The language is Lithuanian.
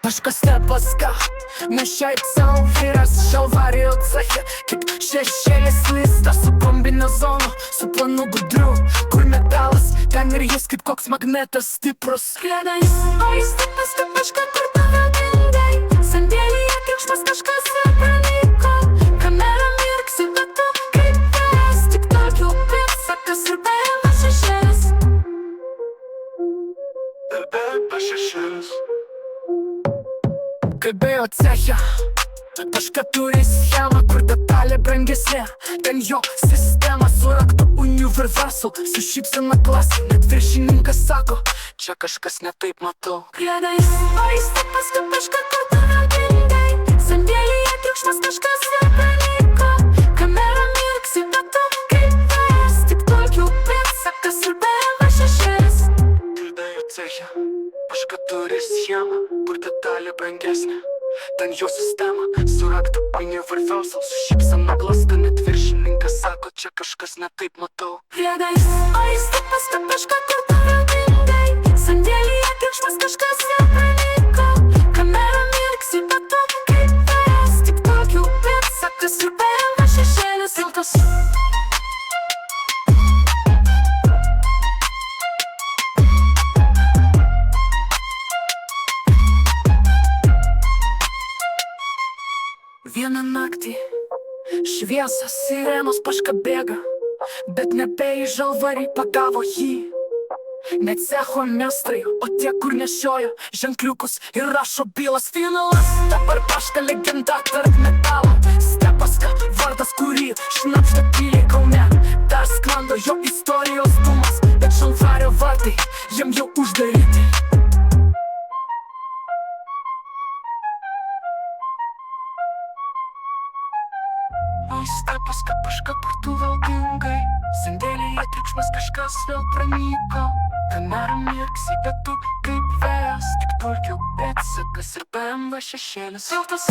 Kažkas nepaska, ne šiaip sau vyras šalvarijų ceche. Kaip šešėlis lysta su kombinezonu, su planu gudriu, kur metalas, ten ir jis kaip koks magnetas stiprus. Kledais, o jis taip paskui kažką kur pavadingai. Sandėlyje triukšmas kažkas nepranyko. Kamera mirksi, bet tu kaip vėjas. Tik tokių pėdsakas ir paima šešėlis. Ir paima šešėlis. Kaip bejo ceche, kažką turi schemą, kur detalė brangesnė. Ten jo sistema su raktu universal, su šypsena klasė. Net viršininkas sako, čia kažkas ne taip matau. Kledais, o jis taip paskui kažką kur pavadingai. Sandėlyje triukšmas kažkas nepranyko. Kamera mirksi, bet tu kaip vėjas. Tik tokių pėdsakas ir paima šešėlis. Kaip bejo ceche, kažką turi schemą, kur detalė brangesnė. Ten jo sistema su raktu universal, su šypsena klasė. Net viršininkas sako, čia kažkas ne taip matau. Kledais, o jis taip paskui kažką kur pavadingai. Sandėlyje triukšmas kažkas nepranyko. Kamera mirksi, bet tu kaip vėjas. Tik tokių pėdsakas ir paima šešėlis. Tiltas. Vieną naktį šviesas sirenos paška bėga, bet nebe į žalvarį pagavo jį. Ne cecho mestrai, o tie, kur nešioja ženkliukus ir rašo bylas. Finalas, dabar paška legenda tarp metalo. Stepaska, vardas, kurį šnapšta tyliai Kaune. Dar sklando jo istorijos dūmas, bet žalvario vartai jam jau uždaryti. Stepaska, paška purtų valgingai. Sandėlyje triukšmas kažkas vėl pranyko. Kamera mirksi, bet tu kaip vėjas. Tik tulkių pėdsakas ir BMW šešėlis. Tiltas.